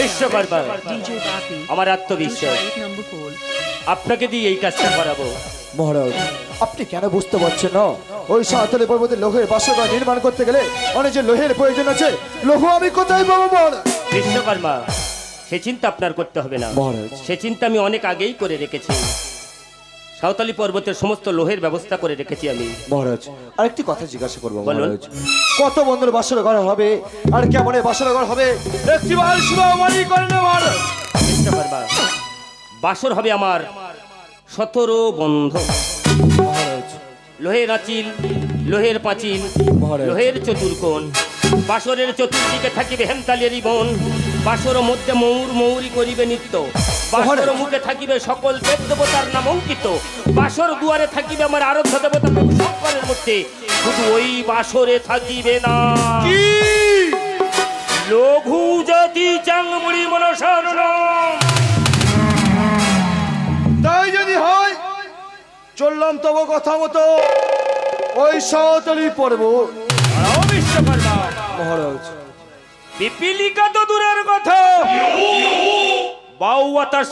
বিশ্বকর্মা আমার আত্মবিশ্বাস আপনাকে দিয়ে এই কাজটা করাবো। মহারাজ আপনি কেন বুঝতে পারছেন না? ওই সাঁওতালি পর্বতে লোহের বাসগৃহ নির্মাণ করতে গেলে অনেক যে লোহের প্রয়োজন আছে, লোহ আমি কোথায় পাবো মহারাজ? বিশ্বকর্মা সে চিন্তা আপনার করতে হবে না মহারাজ। সে চিন্তা আমি অনেক আগেই করে রেখেছি। সাঁওতালি পর্বতের সমস্ত লোহের ব্যবস্থা করে রেখেছি আমি। মহারাজ আরেকটি কথা জিজ্ঞাসা করবো বলুন। মহারাজ, কত বন্ধুর বাসগৃহ হবে আর কেমন বাসগৃহ হবে একটিবার শুভ আমারই করে না মহারাজ। বিশ্বকর্মা বাসর হবে আমার 17 বন্ধ। মহারাজ লোহের আঁচিল, লোহের পাঁচিল, মহারাজ। লোহের চতুর্কোণ, বাসরের চতুর্দিকে থাকিবে হেমতালিয়ারি বন, বাসর মধ্যে ময়ূর ময়ূরী করিবে নিত্য, বাসর মুখে থাকিবে সকল দেব দেবতার নাম অঙ্কিত, বাসর দুয়ারে থাকিবে আমার আরাধ্য দেবতা প্রভু শঙ্করের মধ্যে। শুধু ওই বাসরে থাকিবে না লঘু জাতি চাংমুড়ি মনসার নাম। তাই যদি হয় চললাম তব কথা মতো ওই সাঁওতালি পর্বত। বিশ্বকর্মা মহারাজ পিপিলিকা তো দূরের কথা, বাউ বাতাস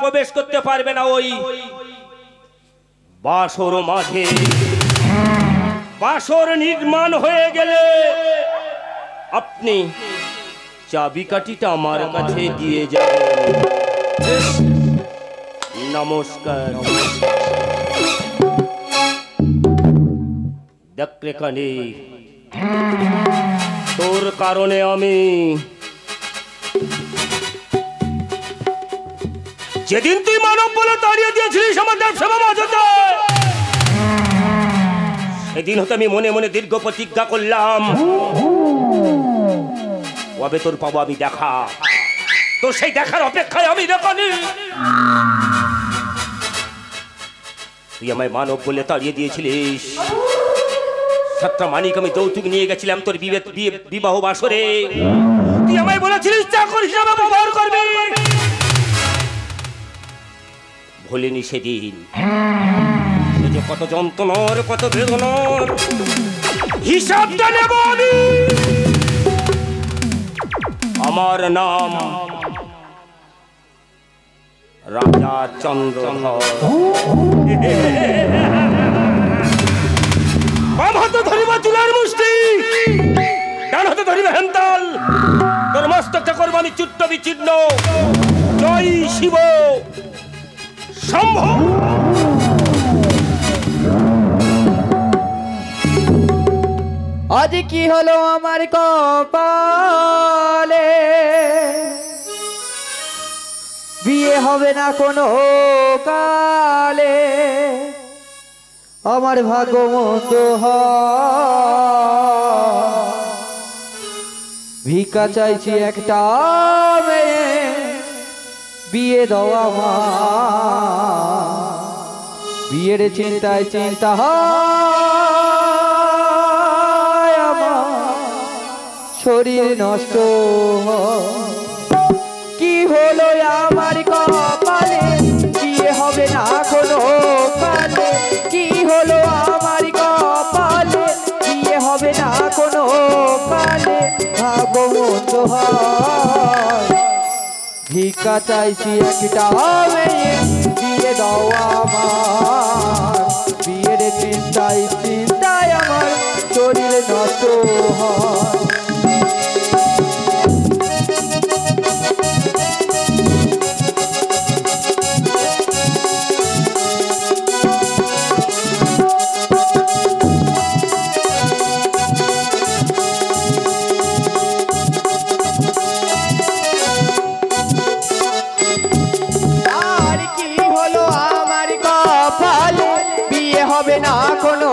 প্রবেশ করতে পারবে না ওই বাসর মাঝে। বাসর নির্মাণ হয়ে গেলে আপনি চাবিকাঠিটা আমার কাছে দিয়ে যাবেন। নমস্কার। দেখ রে কানে, তোর কারণে আমি যেদিন তুই মানব বলে তাড়িয়ে দিয়েছিলিস আমাদের সেবা মাঝে, সেদিন হতে আমি মনে মনে দীর্ঘ প্রতিজ্ঞা করলাম কবে তোর পাবো আমি দেখা। তো সেই দেখার অপেক্ষায় আমি দেখানি। তুই আমায় মানব বলে তাড়িয়ে দিয়েছিলিস, 7টা মানিক আমি যৌতুক নিয়ে গেছিলাম তোর বিবাহ বাসরে। তুই আমায় বলেছিলিস চাকর হিসাবে ব্যবহার করবি, ভুলিনি সেদিন। সে যে কত যন্ত্রণার কত বেদনার হিসাবটা নেব আমি। আমার নাম রাজা চন্দ্রধর। বাম হাতে ধরিবা চুলার মুষ্টি, ডান হাতে ধরিবা হেমতাল, তোর মস্তকটা করবো আমি চূর্ণ বিচ্ছিন্ন। জয় শিব শম্ভ। আজ কি হলো আমার কপালে, বিয়ে হবে না কোনো কালে, আমার ভাগ্য মন্দ হয়। ভিক্ষা চাইছি একটা মেয়ে, বিয়ে দাও আমার। বিয়ের চিন্তায় চিন্তা হয় আমার, শরীর নষ্ট হয়। কি হলো আমার কপালে, বিয়ে হবে না কোনো কালে। কি হলো আমার কপালে, বিয়ে হবে না কোনো কালে, ভাগ্য মন্দ হয়। ভিক্ষা চাইছি একটা মেয়ে, বিয়ে দাও আমার। বিয়ের চিন্তায় চিন্তায় আমার শরীর নষ্ট হয়। হবে না কোনো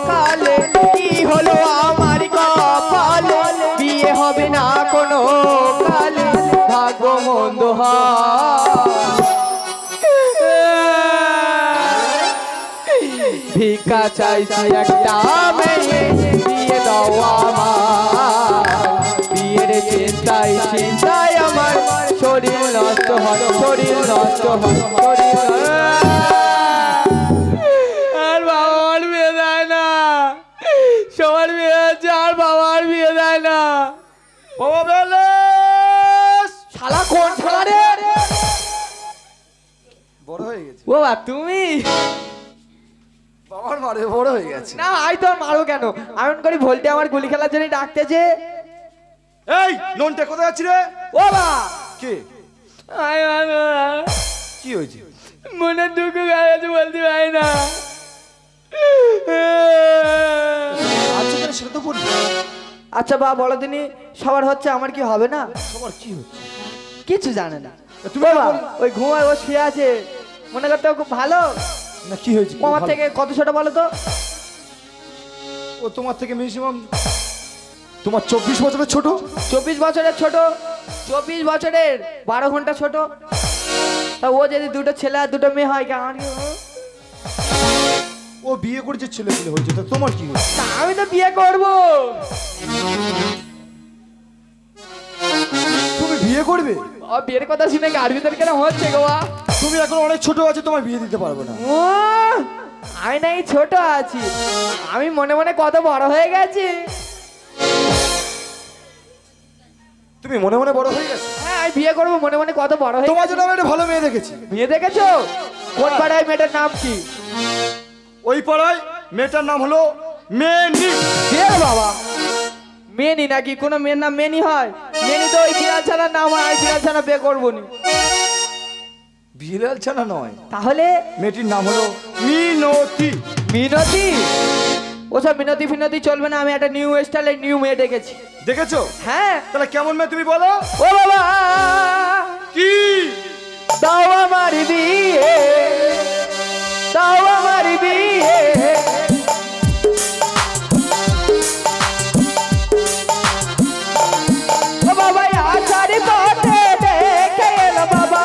কালে, কি হলো আমার কপালে, বিয়ে হবে না কোনো কালে, ভাগ্য মন্দ হয়। ভিক্ষা চাইছি একটা মেয়ে, বিয়ে দাও আমার। বিয়ের চিন্তায় চিন্তায় আমার শরীর নষ্ট হয়, শরীর নষ্ট হয়, শরীর। সবার বিয়ে হচ্ছে আর বাবার বিয়ে দেয় না। শালা ও বা তুমি বাবার মারে বড় হয়ে গেছে। না আই তো মারো কেন এমন করে ভোল্টে আমার গুলি খেলার জন্য ডাকতেছে। এই ননটা কোথায় যাচ্ছি রে? ও বা কি কি হয়েছে? মনে দুঃখ গায়ে বলতে পারি না। আচ্ছা কেন সেটা তো বলবি। আচ্ছা বা বলো দিনই সবার হচ্ছে আমার কি হবে না? সবার কি হচ্ছে? কিছু জানে না। তুমি বাবা ওই ঘুমায় ও শুয়ে আছে মনে করতে খুব ভালো। না কি হয়েছে? ও আমার থেকে কত ছোট বলো তো? ও তোমার থেকে ম্যাক্সিমাম তোমার 24 বছরের ছোট। 24 বছরের ছোট, 24 বছরের 12 ঘন্টা ছোট। তা ও যদি দুটো ছেলে আর দুটো মেয়ে হয় কেমন? ও বিয়ে করেছে ছেলে ছেলে হয়েছে তা তোমার কি হয়েছে? তা আমি তো বিয়ে করব। তুমি বিয়ে করবে? ও বিয়ের কথা শুনে গাড়ির ভিতর কেন হচ্ছে গোয়া? তুমি এখন অনেক ছোট আছে তোমার বিয়ে দিতে পারবো না। ও আমি নাই ছোট আছি, আমি মনে মনে কত বড় হয়ে গেছি। তুমি মনে মনে বড় হয়ে গেছো? হ্যাঁ আমি বিয়ে করবো মনে মনে কত বড় হয়ে তোমার গেছি। জন্য আমি একটা ভালো মেয়ে দেখেছি। মেয়ে দেখেছো? কোন পাড়ায় মেয়েটার নাম কি? ওই পাড়ায় মেয়েটার নাম হলো মেনি। কে বাবা? মেনি নাকি? কোনো মেয়ের নাম মেনি হয়? মেনি তো ওই বিড়াল ছানার নাম হয়, আমি বিড়াল ছানা বিয়ে করবো নি। বিড়াল ছানা নয়, তাহলে মেয়েটির নাম হলো মিনতি। মিনতি? ওসব মিনতি ফিনতি চলবে না, আমি একটা নিউ স্টাইলের নিউ মেয়ে দেখেছি। দেখেছো? হ্যাঁ। তাহলে কেমন মেয়ে তুমি বলো? ও বাবা কি দাও আমার বিয়ে, দাও আমার বিয়ে। ও বাবা আচারি পথে দেখে এলো বাবা,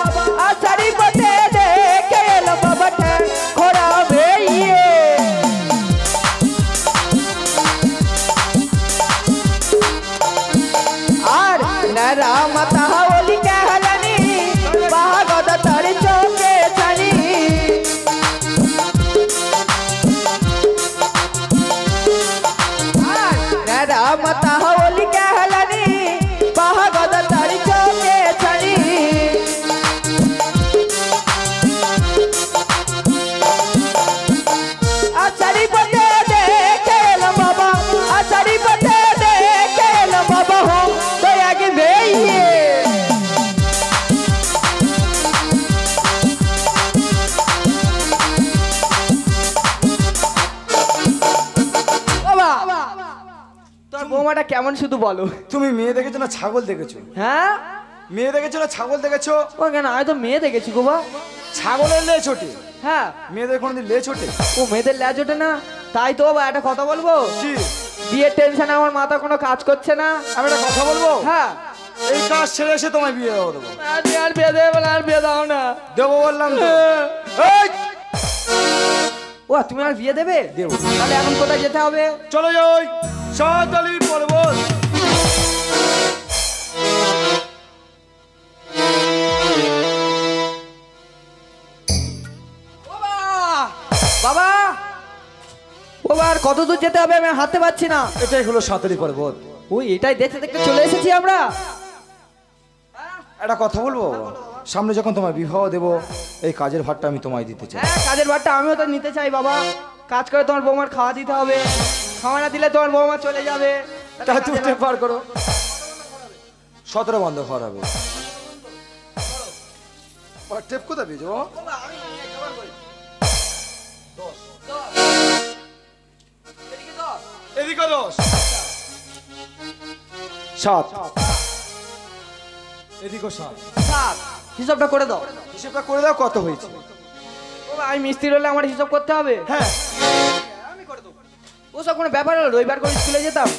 আচারি পথে দেখে এলো বাবা ঘোরা বেয়ে। আর নারা মাতা ওলি कहलानी बागद तारे चौके छानी। नारा माता ओली कहलानी बागद तारे चौके छानी। आचारी पते देखे लो बाबा, आचारी पते देखे लो बाबा हो दया के बेइए। বাবা তোর বৌমাটা কেমন শুধু বলো? তুমি মেয়ে দেখেছো না ছাগল দেখেছো? হ্যাঁ মেয়ে দেখেছো না ছাগল দেখেছো? ও কেন আমি তো মেয়ে দেখেছি গো বা। ছাগলের লে ছোটে, হ্যাঁ মেয়েদের কোনোদিন লে ছোটে? ও মেয়েদের ল্যাজ ওঠে না। তাই তো বা একটা কথা বলবো, কি? বিয়ের টেনশনে আমার মাথা কোনো কাজ করছে না। আমি একটা কথা বলবো? হ্যাঁ এই কাজ ছেড়ে এসে তোমায় বিয়ে দেবো। আর বিয়ে দেবে বলে আর বিয়ে দাও না। দেবো বললাম তো। এই! ও তুমি আর বিয়ে দেবে? দেবো। তাহলে এখন কোথায় যেতে হবে? চলো যাই সাঁওতালি পর্বত। বাবা ও আর কত দূর যেতে হবে আমি হাঁটতে পারছি না। এটাই হলো সাঁতারি পর্বত। ওই এটাই দেখতে দেখতে চলে এসেছি আমরা। একটা কথা বলবো? সামনে যখন তোমায় বিবাহ দেব এই কাজের ভারটা আমি তোমায় দিতে চাই। হ্যাঁ কাজের ভারটা আমিও তো নিতে চাই বাবা। কাজ করে তোমার বৌমার খাওয়া দিতে হবে, খাওয়া না দিলে তোমার বৌমা চলে যাবে। তা তুমি পার করো। 17 বন্ধ করাবে। টেপ কোথায় পেয়েছো? এদিকে 10 7 এদিকে 7। হিসাবটা করে দাও। হিসেবটা করে দাও কত হয়েছে। ও আমি মিস্ত্রি হলে আমার হিসাব করতে হবে। হ্যাঁ ওসব কোনো ব্যাপার হলো? রবিবার করে স্কুলে যেতাম।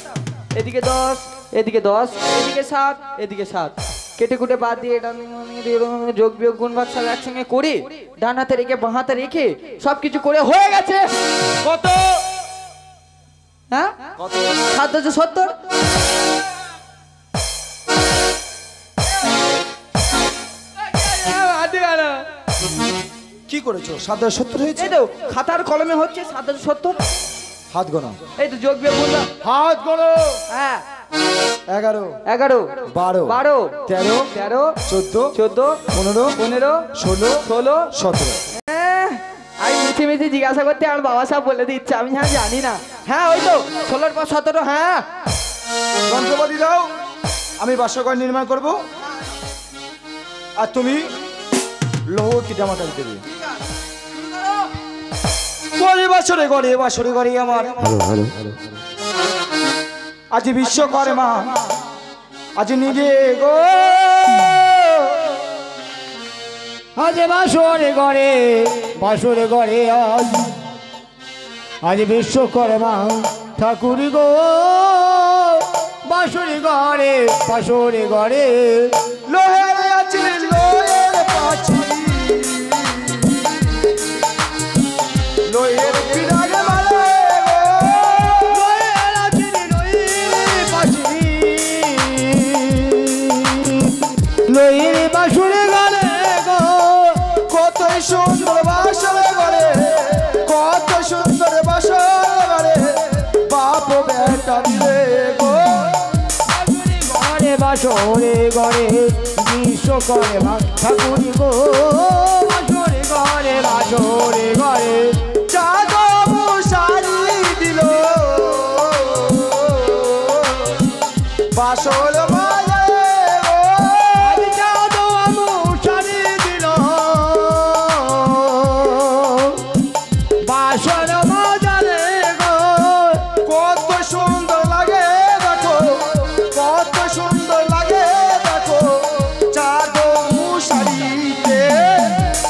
এদিকে 10, এদিকে 10, এদিকে 7, এদিকে 7, কেটে কুটে বাদ দিয়ে এটা যোগ বিয়োগ গুণ ভাগ সব একসঙ্গে করে ডান হাতে রেখে বাঁ হাতে রেখে সবকিছু করে হয়ে গেছে। কত? হ্যাঁ 770। কি করেছো? 770 হয়েছে। এই তো খাতার কলমে হচ্ছে 770। হাত গোনা। এই তো যোগ বিয়োগ গুণ ভাগ। হাত গোনা। হ্যাঁ 11 11 12 12 13 13 14 14 15 15 16 16 17। মিছি মিছি জিজ্ঞাসা করতে আমার বাবা সব বলে দিচ্ছে, আমি জানি না। হ্যাঁ ওই তো 16 পর 17। হ্যাঁ যন্ত্রপাতি দাও, আমি বাসঘর নির্মাণ করব, আর তুমি লৌহ কিটামাটা দেবে। গড়ে বাসরে গড়ে বাসরে গড়ে আমার আজ বিশ্বকর্মা আজ নিজে গো, আজ বাসরে গড়ে বাসরে গড়ে আজ বিশ্বকর্মা ঠাকুর গো, বাসরে গড়ে বাসরে গড়ে লোহের আছে লোহের পাছি, লোহের পিরাগে মারে লোহের আছে লোহের পাশি, লোহের বাসরে গড়ে গো, কতই সুন্দর বাসরে গড়ে, কত সুন্দর বাসরে গড়ে, বাপ বেটা দিলে গো, গড়ে বাসরে গড়ে বিশ্বকর্মা ঠাকুর গো, বাসরে গড়ে বাসরে গড়ে চাঁদ মশারি দিল বাসর মাঝে গো, আজ চাঁদ মশারি দিল বাসর মাঝারে গো, কত সুন্দর লাগে দেখো, কত সুন্দর লাগে দেখো, চাঁদ মশারিতে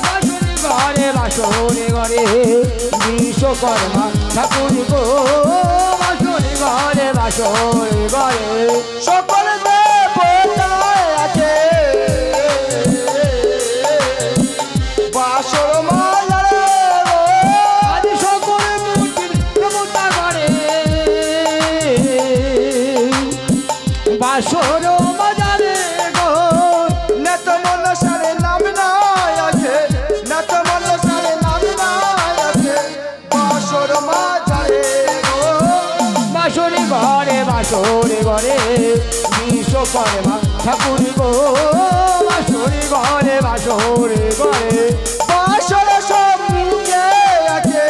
বাসরে গড়ে বাসরে গড়ে বিশ্বকর্মা ঠাকুর গো, বাসরে গড়ে বাসরে গড়ে সকল দেবতায় আছে বাসর মাঝারে গো, আজ সকল মূর্তির দেবতা গড়ে বাসর মাঝারে গো, নেত মন সারে নাম নাই আছে, নেত মন সারে নাম নাই আছে, বাসর মাঝারে গো, বাসরে ঘরে বাসরে ঘরে বিশ্বকর্মা ঠাকুর গো, বাসরে ঘরে বাসরে ঘরে বাসর সম্মুখে আছে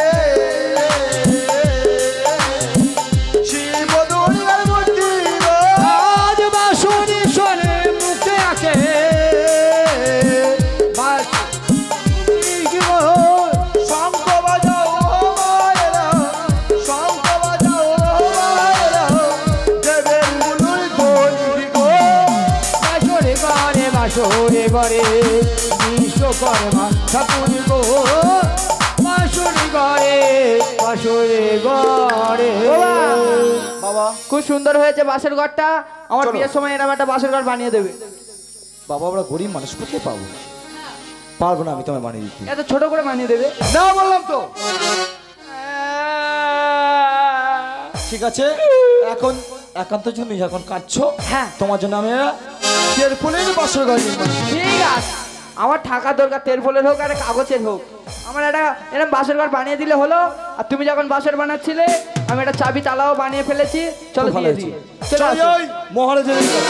শিব দুর্গার মূর্তি গো, আজ বাসরে সরে মুখে আছে শঙ্খ বাজাও মায়েরা, শঙ্খ বাজাও মায়েরা, দেবের মুলুর দোলি গো, বাসরে ঘরে বাসরে ঘরে বিশ্বকর্মা ঠাকুর গো, বাসরে ঘরে বাসরে ঘরে বাবা খুব সুন্দর হয়েছে বাসের ঘরটা। আমার চলো। বিয়ের সময় এরকম একটা বাসের ঘর বানিয়ে দেবে। বাবা আমরা গরিব মানুষ কোথায় পাবো, পারবো না আমি তোমায় বানিয়ে দিতে, এত ছোট করে বানিয়ে দেবে। না বললাম তো। ঠিক আছে, এখন একান্ত তুমি যখন কাঁদছো, হ্যাঁ। তোমার জন্য আমি তেরপলের বাসর ঘর নির্মাণ করছি। ঠিক আছে, আমার টাকা দরকার, তেরপলের হোক আর কাগজের হোক, আমার একটা এরকম বাসের ঘর বানিয়ে দিলে হলো। আর তুমি যখন বাসের বানাচ্ছিলে আমি একটা চাবি তালাও বানিয়ে ফেলেছি, চলো খুব ভালো দিয়ে হয়েছে। দিই। চলে চল আসো। যাই, মহারাজের কাছে।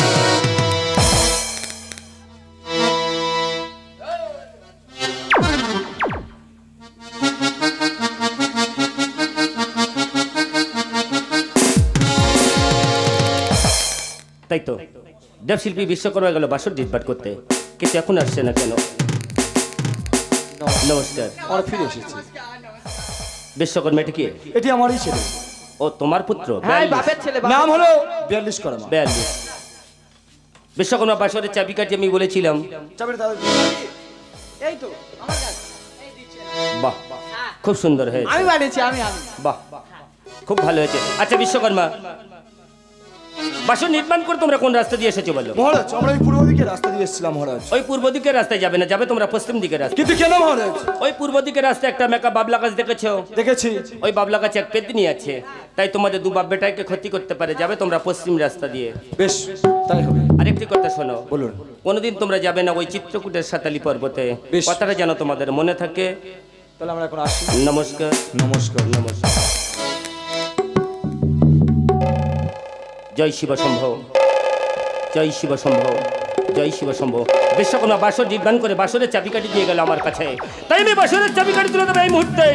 তাই তো দেবশিল্পী বিশ্বকর্মা গেল বাসর দিটবাট করতে, কিন্তু এখন আসছে না কেন? নমস্কার। আমরা ফিরে এসেছি। বিশ্বকর্মা এটা কি? এটি আমারই ছেলে, ও তোমার পুত্র? হ্যাঁ বাপের ছেলে। নাম হলো 42 কর্মা। 42। বিশ্বকর্মা বাসরের চাবিকাঠি আমি বলেছিলাম। চাবিটা দাও। এই তো আমার কাছে। বাহ, খুব সুন্দর হয়েছে। আমি বানিয়েছি, আমি বাহ, খুব ভালো হয়েছে। আচ্ছা বিশ্বকর্মা, বাসন নির্মাণ করে তোমরা কোন রাস্তা দিয়ে এসেছো বলো? মহারাজ আমরা এই পূর্ব দিকে রাস্তা দিয়ে এসেছিলাম মহারাজ। ওই পূর্ব দিকের রাস্তায় যাবে না, যাবে তোমরা পশ্চিম দিকের রাস্তা। কিন্তু কেন মহারাজ? ওই পূর্ব দিকের রাস্তায় একটা মেকা বাবলা গাছ দেখেছো? দেখেছি। ওই বাবলা গাছে এক পেতনি আছে, তাই তোমাদের দু বাপ বেটাকে ক্ষতি করতে পারে, যাবে তোমরা পশ্চিম রাস্তা দিয়ে। বেশ তাই হবে। আরেকটি কথা শোনো, বলুন। কোনোদিন তোমরা যাবে না ওই চিত্রকূটের সাতালি পর্বতে, বেশ। কথাটা যেন তোমাদের মনে থাকে। তাহলে আমরা এখন আসি। নমস্কার। নমস্কার। নমস্কার। জয় শিব শম্ভ, জয় শিব শম্ভ। জয় শিব শম্ভ। বিশ্বকর্মা বাসর নির্মাণ করে বাসরের চাবিকাঠি দিয়ে গেল আমার কাছে, তাই আমি বাসরের চাবিকাঠি তুলে দেবো এই মুহূর্তে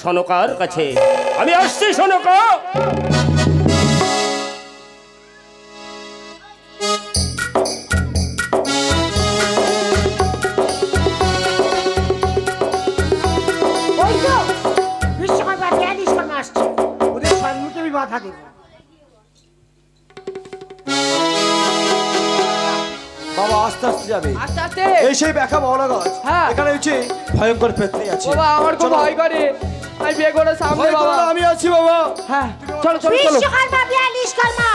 সনকার কাছে। আমি আসছি সনকা। ওই তো বিশ্বকর্মা বিয়াল্লিশ কর্মা আসছে, ওদের সম্মুখে আমি বাধা দেব। বাবা আস্তে আস্তে যাবে, আস্তে আস্তে। এই সেই ব্যাখা বড় গাছ। হ্যাঁ। এখানে হচ্ছে ভয়ঙ্কর পেতনি আছে। বাবা আমার খুব চলো। ভয় করে, আমি বিয়ে করে সামনে ভয় করো বাবা। না, আমি আছি বাবা। হ্যাঁ চলো চলো চলো। বিশ্বকর্মা বিয়াল্লিশ কর্মা।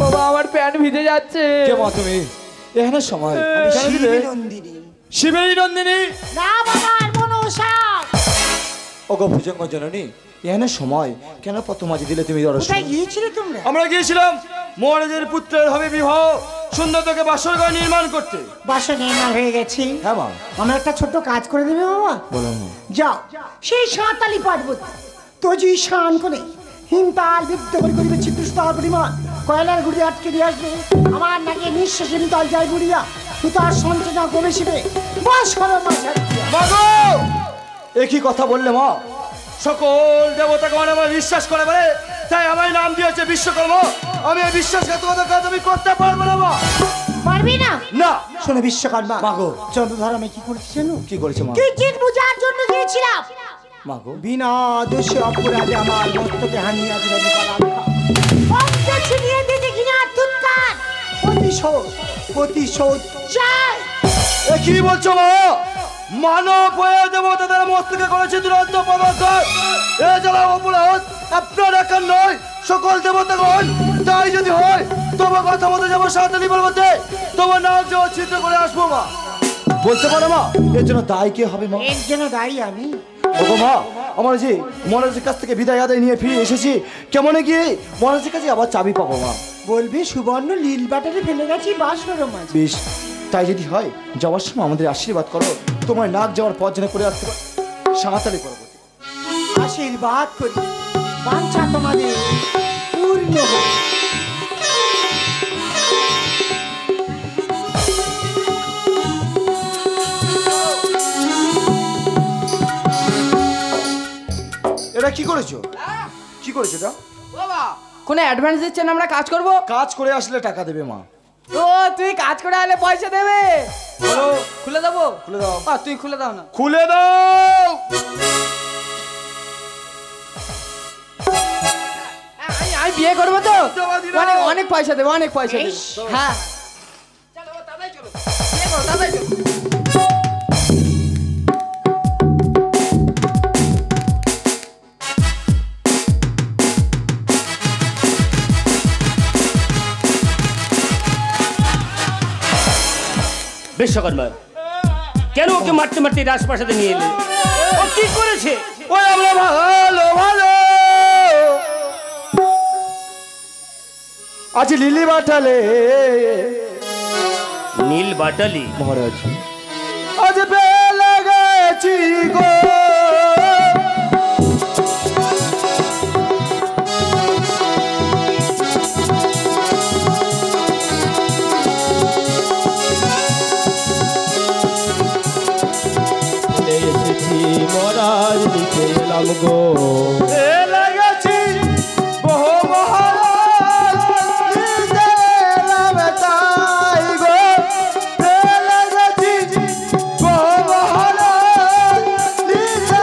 বাবা আমার প্যান্ট ভিজে যাচ্ছে। কে মা তুমি? এখানে সময় কেন দিলে? শিবেরই নন্দিনী। না বাবা আর মনসা। ওগো ভুজঙ্গ জননী, এখানে সময় কেন পত মাঝে দিলে তুমি? কোথায় গিয়েছিলে তোমরা? আমরা গিয়েছিলাম মহারাজের পুত্রের হবে বিবাহ, সুন্দর তোকে বাসর ঘর নির্মাণ করতে। বাসা নির্মাণ হয়ে গেছে। হ্যাঁ মা। আমরা একটা ছোট্ট কাজ করে দেবে বাবা। বলো মা। যাও সেই সাঁতালি পার্বতী তজি শান করে হিমতাল বিদ্ধ করে করিবে চিত্রস্তর পরিমাণ কয়লার গুড়ি আটকে দিয়ে আসবে। আমার নাকি নিঃশ্বাসে তল যায় বুড়িয়া তুতার সঞ্চনা কমে শিবে বাস করো মাঝে। মাগো একই কথা বললে মা। সকল দেবতাকে মানে আমার বিশ্বাস করে বলে, তাই আমার নাম দিয়েছে বিশ্বকর্মা। আমি এই বিশ্বাসঘাতকতার কাজ আমি করতে পারবো না মা। পারবি না? না। শোনো বিশ্বকর্মা, মাগো। চন্দ্রধর আমি কি করেছি জানো? কি করেছে মা? কিঞ্চিত পূজার জন্য গিয়েছিলাম। মাগো বিনা দোষে অপরাধে আমার মস্তকে হানিয়ে আছে পঞ্চে ছিনিয়ে দিতে কিনা তুৎকার প্রতিশোধ চাই। এ কি বলছো মা? মানব হয়ে দেবতাদের মস্তকে করেছে দুরন্ত পদার্থ। এ যারা অপরাধ আপনার একার নয়, সকল দেবতাগণ। তাই যদি হয় তোমার কথা মতো যাবো সাঁতালি পর্বতে, তোমার নাম যাওয়া চিত্র করে আসবো মা। বলতে পারো মা এর জন্য দায় কে হবে মা? এর জন্য দায়ী আমি। ওগো মা, আমার যে মহারাজের কাছ থেকে বিদায় আদায় নিয়ে ফিরে এসেছি, কেমনে গিয়ে মহারাজের কাছে আবার চাবি পাবো মা? বলবি সুবর্ণ লীল বাটারে ফেলে গেছি বাসর মাঝে। বেশ, তাই যদি হয় যাওয়ার সময় আমাদের আশীর্বাদ করো, তোমার নাক যাওয়ার পথ যেন করে আসতে পারো সাঁতালি পর্বতে। আশীর্বাদ করি বাঞ্ছা তোমাদের পূর্ণ হোক। এটা কি করেছো? কি করেছো এটা? বাবা কোনো অ্যাডভান্স দিচ্ছেন? আমরা কাজ করব। কাজ করে আসলে টাকা দেবে মা। ও তুই কাজ করে আলে পয়সা দেবে? বলো। খুলে দেবো? খুলে দাও। তুই খুলে দাও না। খুলে দাও। আমি বিয়ে করবো তো, জমা দিলাম। অনেক অনেক পয়সা দেবো, অনেক পয়সা দেবো। হ্যাঁ চলো তাড়াতাড়ি চলো, বিয়ে করো তাড়াতাড়ি চলো। বিশ্বকর্মা কেন ওকে মারতে মারতে রাজপ্রাসাদে নিয়ে এলে? ও কি করেছে? ওই আমরা ভালো ভালো আজ লিলি বাটালে নীল বাটালি মহারাজ আজ পেলে গেছি গো। এসেছি মরার নিতে এলাম গো। পেলে গেছি বহু মহারাজ নিতে এলাম তাই গো। পেলে গেছি বহু মহারাজ নিতে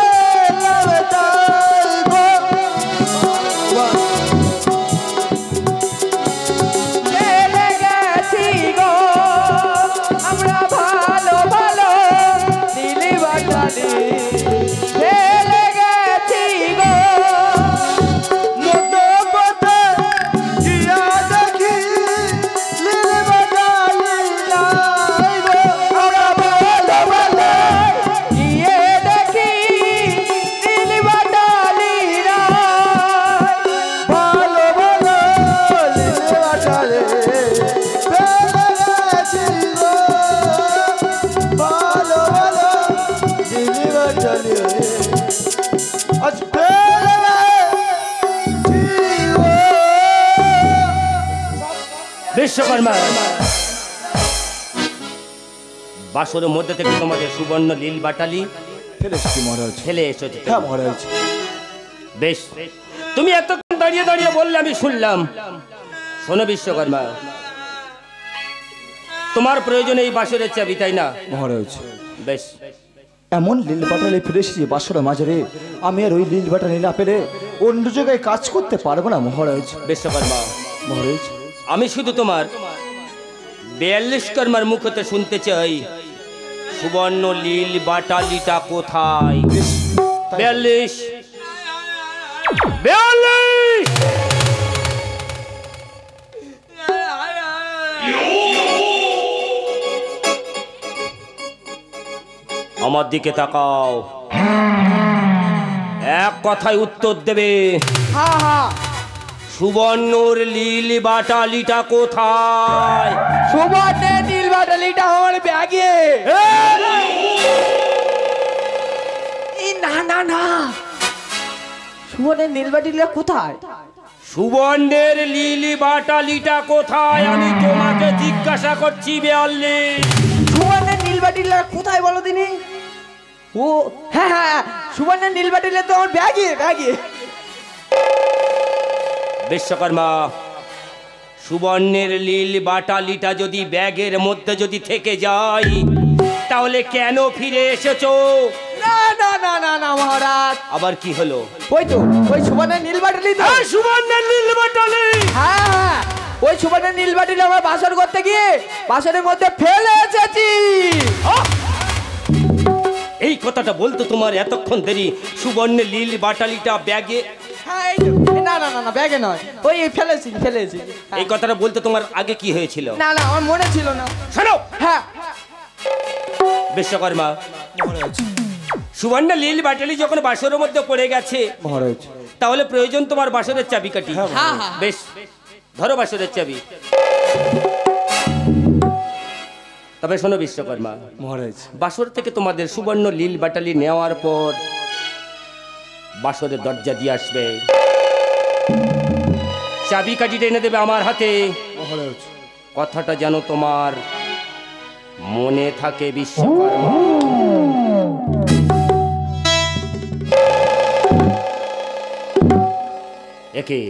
এলাম তাই গো। চলে গেছি গো আমরা ভালো ভালো নীলি বাটালি, চলে গেছি গো। মোটো পথে গিয়া দেখি নীল বাটালি নাই গো। আমরা ভালো ভালো গিয়ে দেখি নীলি বাটালি নাই। ভালো ভালো নীল বাটালি পেলে গেছি গো। ভালো ভালো নীল বাটালি আজ পেলে গেছি গো। বিশ্বকর্মা বাসরের মধ্যে থেকে তোমাদের সুবর্ণ লীল বাটালি ফেলে এসেছি মহারাজ। ফেলে এসেছে। হ্যাঁ মহারাজ। বেশ, তুমি এতক্ষণ দাঁড়িয়ে দাঁড়িয়ে বললে আমি শুনলাম। শোনো বিশ্বকর্মা, তোমার প্রয়োজন এই বাসরের চাবি, তাই না মহারাজ? বেশ, এমন লীল বাটালি ফেলে এসেছি বাসরের মাঝারে, আমি আর ওই লীল বাটালি না পেলে অন্য জায়গায় কাজ করতে পারবো না মহারাজ। বিশ্বকর্মা মহারাজ, আমি শুধু তোমার 42 কর্মার মুখ হতে শুনতে চাই, সুবর্ণ লীল বাটালিটা কোথায়? 42 আমার দিকে তাকাও, এক কথায় উত্তর দেবে। হ্যাঁ হ্যাঁ, সুবর্ণর লীল বাটালিটা কোথায়? সুবর্ণের নীল বাটালিটা আমার ব্যাগে। না না না, সুবর্ণের নীল বাটালিটা কোথায়? সুবর্ণের লীল বাটালিটা কোথায় আমি তোমাকে জিজ্ঞাসা করছি। 42 সুবর্ণের নীল বাটালিটা কোথায় বলো দিনি? ও হ্যাঁ হ্যাঁ, সুবর্ণের নীল বাটালিটা তো আমার ব্যাগে ব্যাগে। বিশ্বকর্মা, সুবর্ণের লীল বাটালিটা যদি ব্যাগের মধ্যে যদি থেকে যায়, তাহলে কেন ফিরে এসেছো? না না না না না মহারাজ, আবার কি হলো? ওই তো ওই সুবর্ণের নীল বাটালি তো। সুবর্ণের লীল বাটালি, হ্যাঁ হ্যাঁ, ওই সুবর্ণের নীল বাটালি আমরা বাসর করতে গিয়ে বাসরের মধ্যে ফেলে এসেছি। এই কথাটা বলতো তোমার এতক্ষণ দেরি? সুবর্ণের লীল বাটালিটা ব্যাগে? হ্যাঁ এই তো। না না না না, ব্যাগে নয়, ওই ফেলেছি ফেলেছি। এই কথাটা বলতে তোমার আগে কি হয়েছিল? না না, আমার মনে ছিল না। শোনো হ্যাঁ, বিশ্বকর্মা, মহারাজ, সুবর্ণ লীল বাটালি যখন বাসরের মধ্যে পড়ে গেছে, মহারাজ, তাহলে প্রয়োজন তোমার বাসরের চাবিকাঠি। হ্যাঁ, হ্যাঁ। বেশ, ধরো বাসরের চাবি। তবে শোনো বিশ্বকর্মা, মহারাজ, বাসর থেকে তোমাদের সুবর্ণ লীল বাটালি নেওয়ার পর বাসরের দরজা দিয়ে আসবে, চাবিকাঠিটা এনে দেবে আমার হাতে। মহারাজ, কথাটা যেন তোমার মনে থাকে বিশ্বকর্মা। একে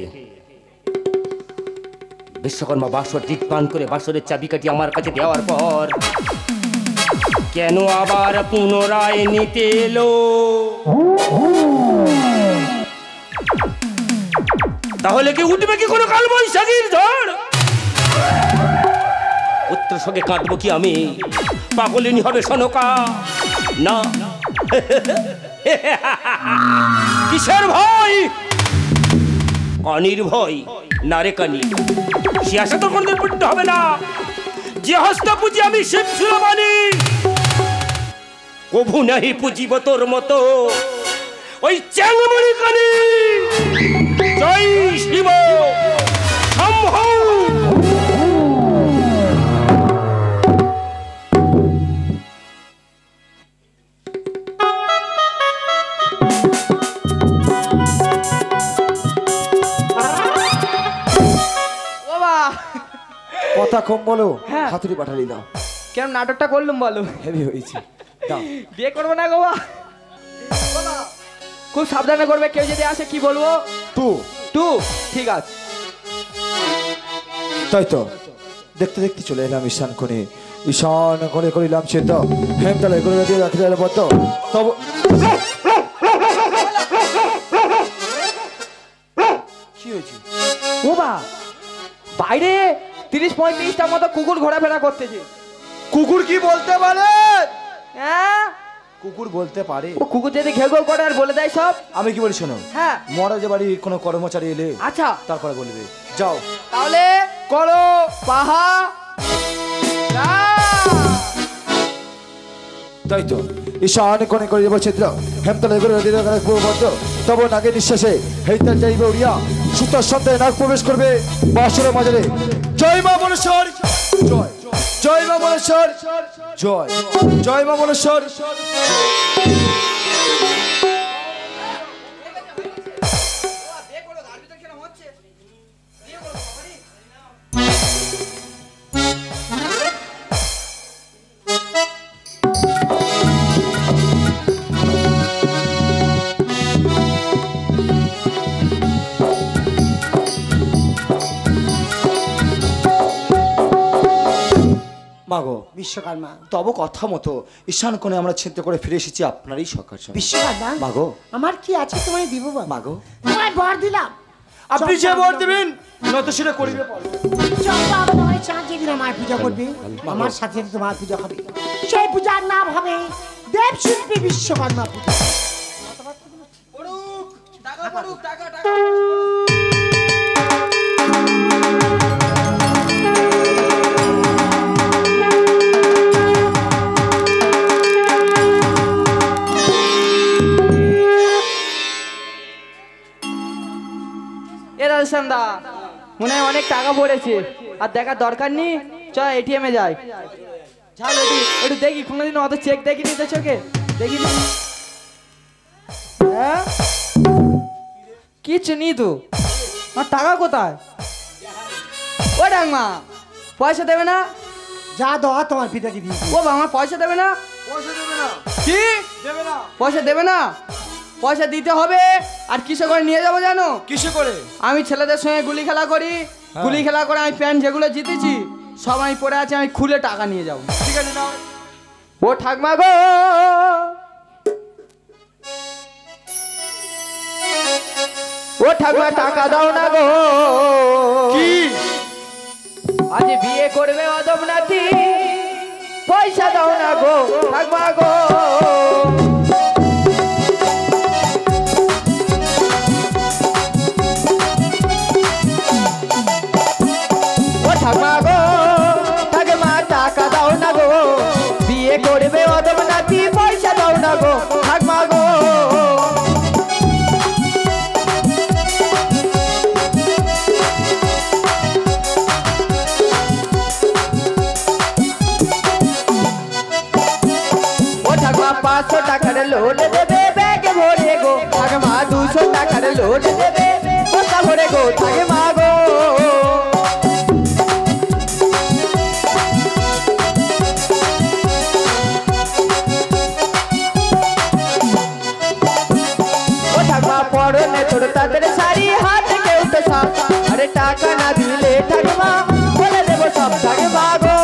বিশ্বকর্মা বাসর টিট পান করে বাসরের চাবিকাঠি আমার কাছে দেওয়ার পর কেন আবার পুনরায় নিতে এলো? তাহলে কি উঠবে কি কোনো কাল বৈশাখীর ঝড়? পুত্র সঙ্গে কাঁদবো কি আমি? পাগলিনী হবে সনকা? না। কিসের ভয়? কানির ভয়? না রে কানি, সে আশা তো কোনদিন পূর্ণ হবে না। যে হস্ত পুজি আমি শিব সুরবানি, কভু নাহি পুজিব তোর মতো ওই চ্যাংমণি কানি। জয় শিব শম্ভু। কথা কম বলো, হ্যাঁ। হাতুড়ি পাঠালি দাও। কেন নাটকটা করলুম বলো? হেভি হয়েছে, দাও। বিয়ে করবো না গো বা। খুব সাবধানে করবে, কেউ যদি আসে কি বলবো? টু টু, ঠিক আছে। তাই তো দেখতে দেখতে চলে এলাম ঈশান কোণে। ঈশান কোণে করিলাম চিন্তা, হেমতালে করে দিয়ে রাখলে বদ্ধ তব। কি হয়েছে? ও বা, বাইরে 30-35টার মতো কুকুর ঘোরাফেরা করতেছে। কুকুর কি বলতে পারে? হ্যাঁ, কুকুর বলতে পারে? ও কুকুর যদি ঘেউ ঘেউ করে আর বলে দেয় সব। আমি কি বলি শোনো, হ্যাঁ মহারাজের বাড়ি কোনো কর্মচারী এলে আচ্ছা, তারপরে বলবে। যাও তাহলে করো পাহা। তাই তো ঈশান কোণে করে দেবো চিত্র, হেমতালে করে দিয়ে রাখবো বদ্ধ তব নাগে নিঃশ্বাসে হেইতাল যাইবে উড়িয়া সুতার সন্ধ্যায় নাক প্রবেশ করবে বাসরের মাঝারে। জয় মা মনেশ্বর জয়, জয় মা মনেশ্বর জয়, জয় মা মনেশ্বর। মাগো বিশ্বকর্মা। তব কথা মতো ঈশান কোণে আমরা ছিদ্র করে ফিরে এসেছি আপনারই সকার জন্য। বিশ্বকর্মা মাগো আমার কি আছে তোমায় দিব বাবা? মাগো তোমায় বর দিলাম, আপনি যে বর দিবেন নয়তো সেটা করিবে। চম্পা তোমায় চাঁদ যেদিন আমার পূজা করবে আমার সাথে তোমার পূজা হবে। সেই পূজার নাম হবে দেবশিল্পী বিশ্বকর্মা পূজা। দা মনে হয় অনেক টাকা পড়েছে, আর দেখার দরকার নেই, চ এটিএমে যাই। ঝাল একটু দেখি, কোনোদিন অত চেক দেখিনি তো চোখে দেখিনি। হ্যাঁ কিচ্ছু নি তো, আর টাকা কোথায়? ও ডাংমা পয়সা দেবে না? যা দেওয়া তোমার পিতাকে দিয়ে। ও বাবা পয়সা দেবে না? কি পয়সা দেবে না? পয়সা দিতে হবে। আর কিসে করে নিয়ে যাবো জানো? কিসে করে? আমি ছেলেদের সঙ্গে গুলি খেলা করি, গুলি খেলা করে আমি প্যান্ট যেগুলো জিতেছি সব আমি পরে আছি, আমি খুলে টাকা নিয়ে যাবো। ঠিক আছে নাও। ও ঠাকমা গো, ও ঠাকমা টাকা দাও না গো। কি আজ বিয়ে করবে অদম নাতি, পয়সা দাও না গো ঠাকমা গো। ঠাকমা গো, ঠাকমা টাকা দাও না গো, বিয়ে করবে অদম নাতি, পয়সা দাও না গো ঠাকমা গো। ও ঠাকমা 500 টাকার লোন দেবে ব্যাগে ভরে গো, ঠাকমা 200 টাকার লোন দেবে বস্তা ভরে গো ঠাকমা গো। পরনে তোর তাদের শাড়ি, হাতে কেউ তো সাপ, আরে টাকা না দিলে ঠাকমা বলে দেবো সব ঠাকমা গো।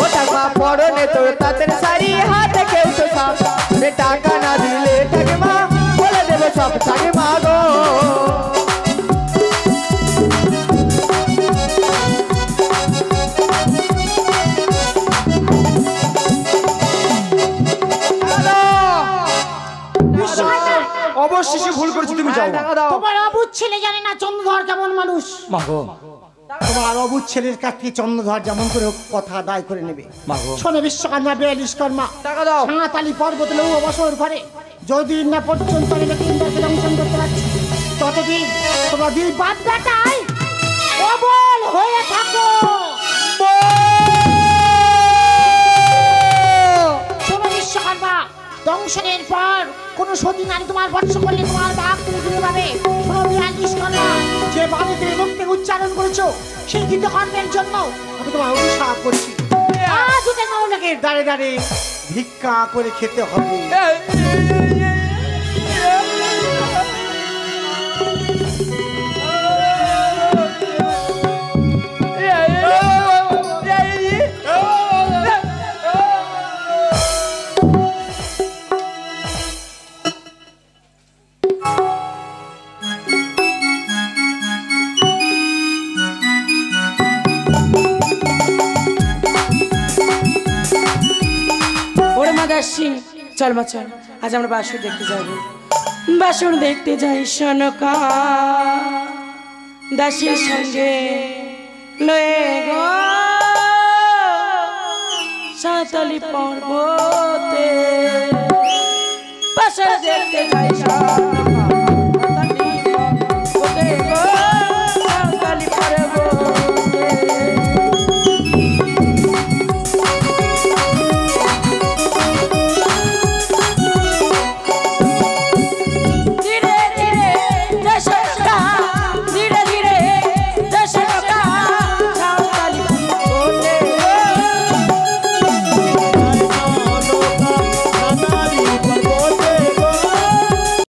ও ঠাকমা পরনে তোর তাদের শাড়ি, হাতে কেউ তো সাপ, আরে টাকা না দিলে ঠাকমা বলে দেবো সব ঠাকমা গো। অবশ্যই ভুল করেছি, তুমি যাও। তোমার অবুঝ ছেলে জানে না চন্দ্রধর কেমন মানুষ। মাগো তোমার অবুঝ ছেলের কাছ থেকে চন্দ্রধর যেমন করে কথা আদায় করে নেবে। শোনে বিশ্বকর্মা, বিশ্বকর্মা টাকা দাও। সাঁতালি পর্বত লৌ অবসর ঘরে যতদিন না পর্যন্ত ইন্দ্রকে দংশন করতে পারছি ততদিন তোমরা দুই বাপ বেটাই অবল হয়ে থাকো। শোনো বিশ্বকর্মা, দংশনের পর কোন সতী নারী তোমার বর্ষ করলে তোমার বাপ তুমি ফিরে পাবে। শোনো বিশ্বকর্মা, যে বাণী তুমি মুখ থেকে উচ্চারণ করেছো সেই গীত কর্মের জন্য আমি তোমার অভিশাপ করছি। আজ ওনাকে দাঁড়ে দাঁড়ে ভিক্ষা করে খেতে হবে। চল মা চল, আজ আমরা বাসর দেখতে যাব। বাসর দেখতে যাই সনকা দাসীর সঙ্গে লয়ে গো সাঁতালি পর্বতে। বাসর দেখতে যাই